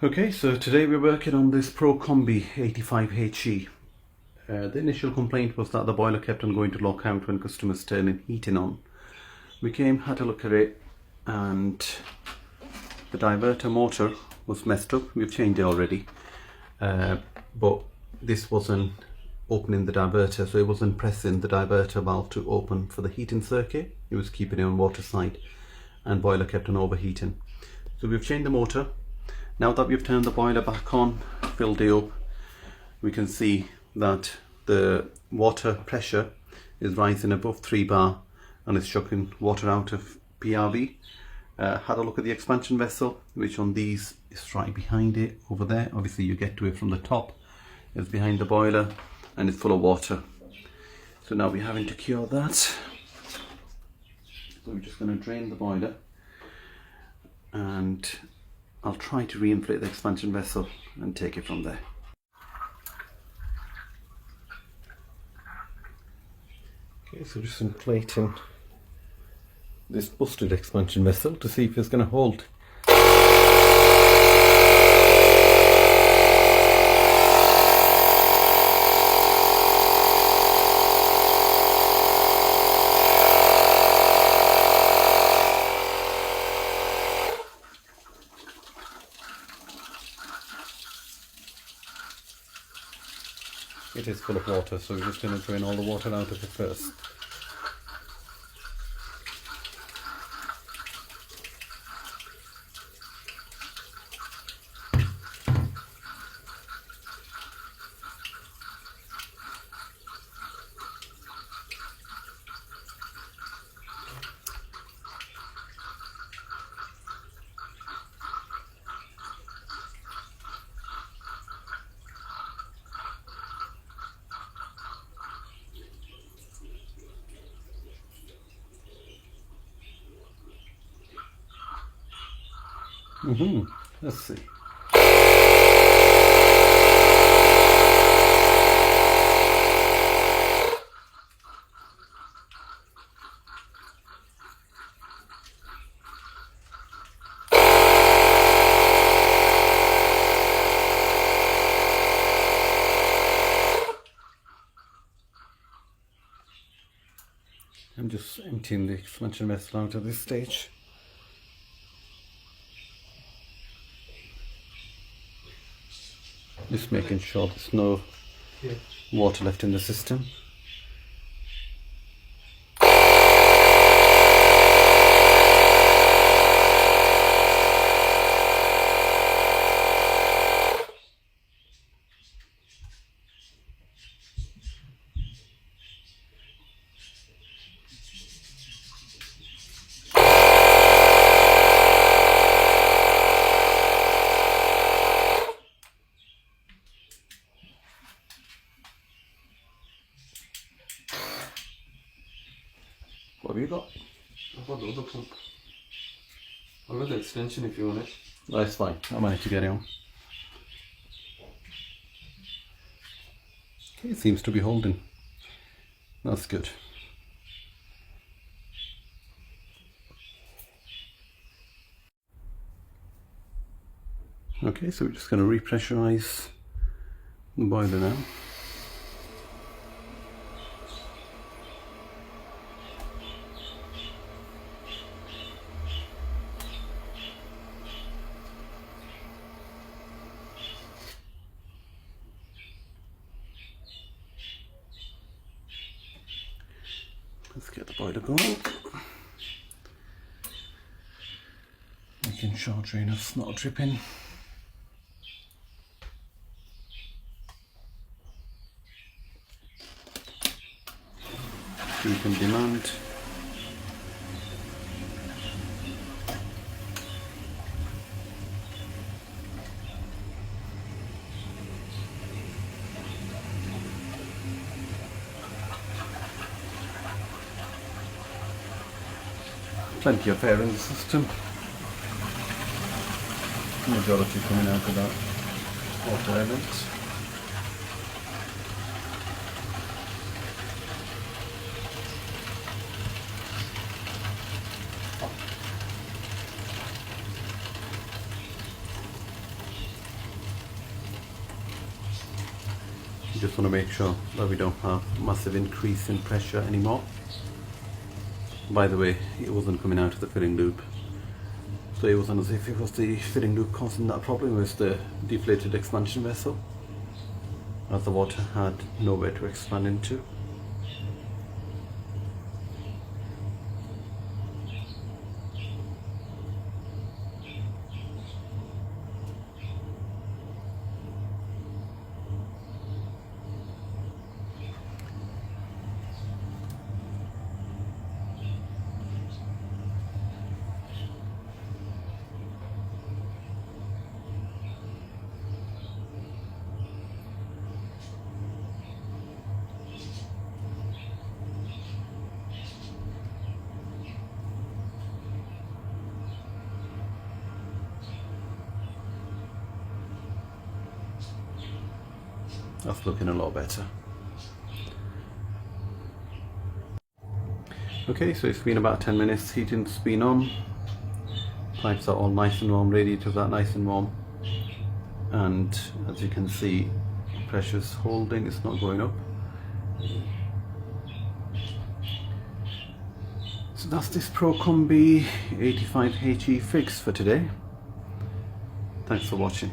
Okay, so today we're working on this Procombi 85HE. The initial complaint was that the boiler kept on going to lockout when customers turning heating on. We came, had a look at it, and the diverter motor was messed up. We've changed it already, but this wasn't opening the diverter, so it wasn't pressing the diverter valve to open for the heating circuit. It was keeping it on water side, and boiler kept on overheating. So we've changed the motor. Now that we've turned the boiler back on, filled it up, we can see that the water pressure is rising above 3 bar and it's chucking water out of PRV. Had a look at the expansion vessel, which on these is right behind it over there. Obviously you get to it from the top. It's behind the boiler and it's full of water. So now we're having to cure that. So we're just going to drain the boiler, and I'll try to re-inflate the expansion vessel and take it from there. Okay, so just inflating this busted expansion vessel to see if it's going to hold. It is full of water, so we're just going to drain all the water out of it first. Let's see. I'm just emptying the expansion vessel out at this stage. Just making sure there's no water left in the system. What have you got? I've got the other pump. I've got the extension if you want it. That's fine, I managed to get it on. Okay, it seems to be holding. That's good. Okay, so we're just going to repressurize the boiler now. Let's get the boiler going. Making sure drain's not dripping. Keeping demand. Plenty of air in the system. Majority coming out of that water element. You just want to make sure that we don't have massive increase in pressure anymore. By the way, it wasn't coming out of the filling loop, so it wasn't as if it was the filling loop causing that problem. It was the deflated expansion vessel, as the water had nowhere to expand into. That's looking a lot better. Okay, so it's been about 10 minutes, heating's been on. Pipes are all nice and warm, radiators are nice and warm. And as you can see, pressure's holding, it's not going up. So that's this Procombi 85HE fix for today. Thanks for watching.